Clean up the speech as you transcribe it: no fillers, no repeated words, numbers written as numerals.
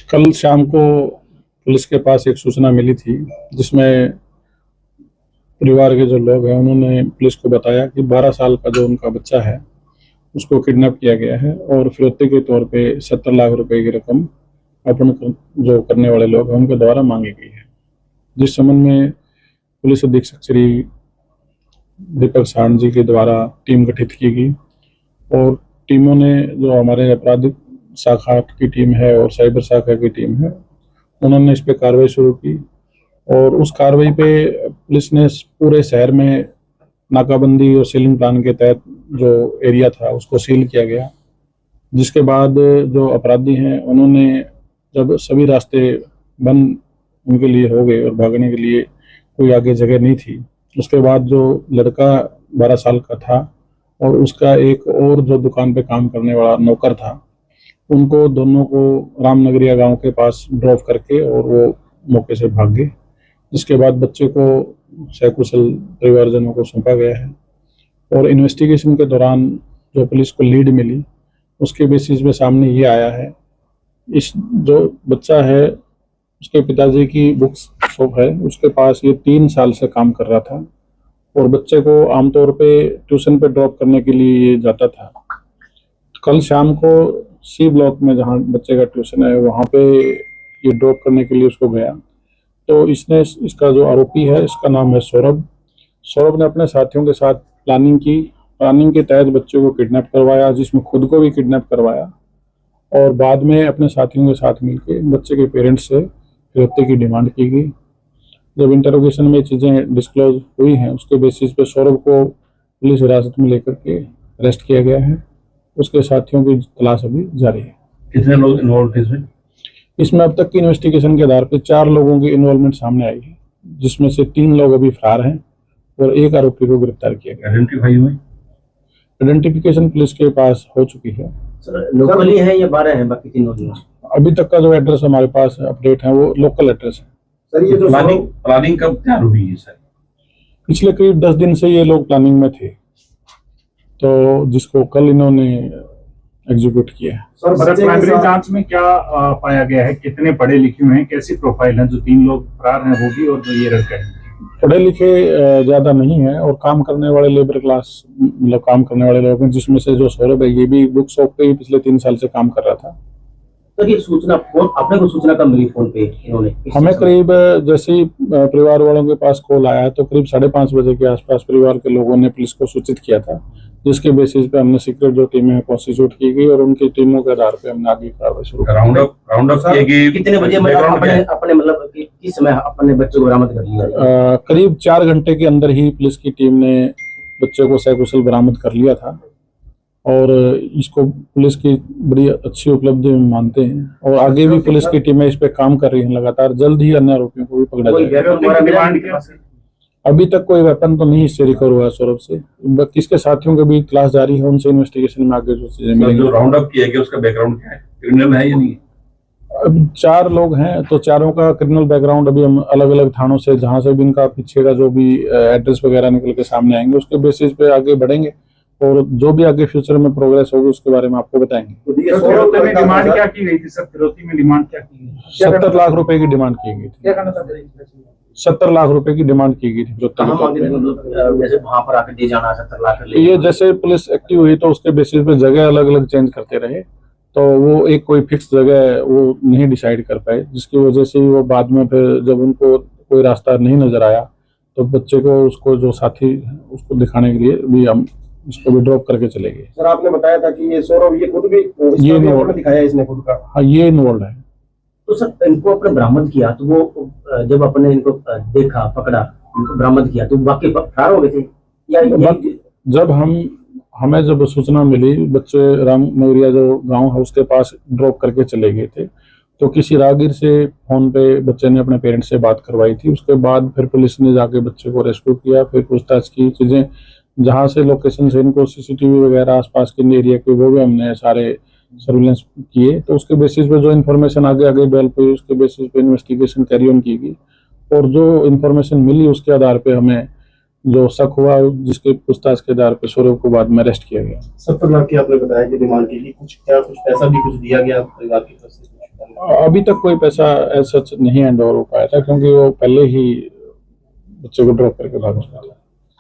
कल शाम को पुलिस के पास एक सूचना मिली थी, जिसमें परिवार के जो लोग हैं उन्होंने पुलिस को बताया कि 12 साल का जो उनका बच्चा है उसको किडनैप किया गया है और फिरौती के तौर पे 70 लाख रुपए की रकम अपन जो करने वाले लोग हैं उनके द्वारा मांगी गई है। जिस संबंध में पुलिस अधीक्षक श्री दीपक साहन जी के द्वारा टीम गठित की गई और टीमों ने, जो हमारे आपराधिक शाखा की टीम है और साइबर शाखा की टीम है, उन्होंने इस पे कार्रवाई शुरू की और उस कार्रवाई पे पुलिस ने पूरे शहर में नाकाबंदी और सीलिंग प्लान के तहत जो एरिया था उसको सील किया गया। जिसके बाद जो अपराधी हैं उन्होंने, जब सभी रास्ते बंद उनके लिए हो गए और भागने के लिए कोई आगे जगह नहीं थी, उसके बाद जो लड़का 12 साल का था और उसका एक और जो दुकान पे काम करने वाला नौकर था, उनको दोनों को रामनगरिया गांव के पास ड्रॉप करके और वो मौके से भाग गए। जिसके बाद बच्चे को सकुशल परिवारजनों को सौंपा गया है और इन्वेस्टिगेशन के दौरान जो पुलिस को लीड मिली उसके बेसिस पे सामने ये आया है, इस जो बच्चा है उसके पिताजी की बुक शॉप है, उसके पास ये 3 साल से काम कर रहा था और बच्चे को आमतौर पे ट्यूशन पे ड्रॉप करने के लिए ये जाता था। कल शाम को सी ब्लॉक में जहाँ बच्चे का ट्यूशन है वहाँ पे ये ड्रॉप करने के लिए उसको गया, तो इसका जो आरोपी है इसका नाम है सौरभ ने अपने साथियों के साथ प्लानिंग के तहत बच्चे को किडनैप करवाया, जिसमें खुद को भी किडनैप करवाया और बाद में अपने साथियों के साथ मिलकर बच्चे के पेरेंट्स से फिरौती की डिमांड की गई। जब इंटरोगेशन में चीज़ें डिस्क्लोज हुई हैं उसके बेसिस पे सौरभ को पुलिस हिरासत में लेकर के अरेस्ट किया गया है। उसके साथियों की तलाश अभी जारी है। कितने लोग इन्वॉल्व थे इसमें? अब तक की इन्वेस्टिगेशन के आधार पर 4 लोगों की इन्वॉल्वमेंट सामने आई है, जिसमें से 3 लोग अभी फरार हैं और एक आरोपी को गिरफ्तार किया गया। आइडेंटिफाई हुए? आइडेंटिफिकेशन पुलिस के पास हो चुकी है। लोकली है या 12 है बाकी 3 लोग? अभी तक का जो एड्रेस हमारे पास अपडेट है वो लोकल एड्रेस है। सर ये जो प्लानिंग कब तैयार हुई है सर? पिछले करीब 10 दिन से ये लोग प्लानिंग में थे, तो जिसको कल इन्होंने एग्जीक्यूट किया है। सर प्राइमरी जांच में क्या पाया गया है? कितने पढ़े लिखे हुए हैं? कैसी प्रोफाइल है? जो 3 लोग फरार हैं वो भी और जो ये लड़का है? पढ़े लिखे ज्यादा नहीं है और काम करने वाले लेबर क्लास, मतलब काम करने वाले लोग हैं, जिसमें से जो सौरभ है ये भी बुक शॉप पे ही पिछले 3 साल से काम कर रहा था। तो ये सूचना अपने को सूचना कब मिली फोन पे इन्होंने? हमें करीब जैसे ही परिवार वालों के पास कॉल आया तो करीब 5:30 बजे के आसपास परिवार के लोगों ने पुलिस को सूचित किया था, जिसके बेसिस पे हमने सीक्रेट जो टीमें हैं कॉन्स्टिट्यूट की गई और उनकी टीमों के आधार पे हमने आगे कार्रवाई शुरू की। राउंड अप कितने बजे अपने मतलब किस समय अपने बच्चे को बरामद कर लिया? करीब 4 घंटे के अंदर ही पुलिस की टीम ने बच्चे को सकुशल बरामद कर लिया था और इसको पुलिस की बड़ी अच्छी उपलब्धि मानते हैं और आगे भी पुलिस की टीमें इस पे काम कर रही हैं लगातार। जल्द ही अन्य आरोपियों को भी पकड़ा जाएगा। अभी तक कोई वेपन तो नहीं इससे रिकवर हुआ सौरभ से, किसके साथियों के भी क्लास जारी है, उनसे इन्वेस्टिगेशन में आगे जो चीजें मिलेंगी। जो राउंड अप किया गया उसका बैकग्राउंड क्या है? क्रिमिनल है या नहीं? अब 4 लोग हैं तो चारों का क्रिमिनल बैकग्राउंड अभी हम अलग अलग थानों से, जहां से भी इनका पीछे का जो भी एड्रेस वगैरह निकल के सामने आएंगे उसके बेसिस पे आगे बढ़ेंगे और जो भी आगे फ्यूचर में प्रोग्रेस होगी उसके बारे में आपको बताएंगे। डिमांड क्या की गई थी सर? फिरौती में डिमांड क्या की गई? 70 लाख रुपए की डिमांड की गई थी। 70 लाख रुपए की डिमांड की गई थी। जैसे वहां पर आकर दे जाना 70 लाख ये जैसे पुलिस एक्टिव हुई तो उसके बेसिस पे जगह अलग अलग चेंज करते रहे, तो वो एक कोई फिक्स जगह वो नहीं डिसाइड कर पाए, जिसकी वजह से वो बाद में फिर जब उनको कोई रास्ता नहीं नजर आया तो बच्चे को उसको जो साथी उसको दिखाने के लिए भी हम उसको भी ड्रॉप करके चले गए। सर आपने बताया था कि ये सौरभ ये खुद भी ये दिखाया इसने खुद का? हाँ ये इन्वॉल्व है। तो सर इनको अपने बरामद किया तो वो जब अपने इनको देखा पकड़ा इनको बरामद किया तो बाकी फरार हो गए थे या? जब हमें जब सूचना मिली बच्चे रामनगरिया जो गांव है उसके पास ड्रॉप करके चले गए थे, तो किसी राहगीर से फोन पे बच्चे ने अपने पेरेंट्स से बात करवाई थी। उसके बाद फिर पुलिस ने जाके बच्चे को रेस्क्यू किया, फिर पूछताछ की चीजें, जहाँ से लोकेशन से इनको सीसीटीवी वगैरह आसपास के एरिया के वो भी हमने सारे सर्विलेंस किए, तो उसके बेसिस पे जो इन्फॉर्मेशन आगे डेवलप हुई उसके बेसिस पे इन्वेस्टिगेशन कैरी ऑन की गई और जो इन्फॉर्मेशन मिली उसके आधार पे हमें जो शक हुआ जिसके पूछताछ के आधार पे सौरभ को बाद में अरेस्ट किया गया। 70 लाख की आपने बताया कि डिमांड की, कुछ पैसा भी कुछ दिया गया परिवार की तरफ से? अभी तक कोई पैसा ऐसा नहीं हैंड ओवर हो पाया था, क्योंकि वो पहले ही बच्चे को ड्रॉप करके भाग चुका था।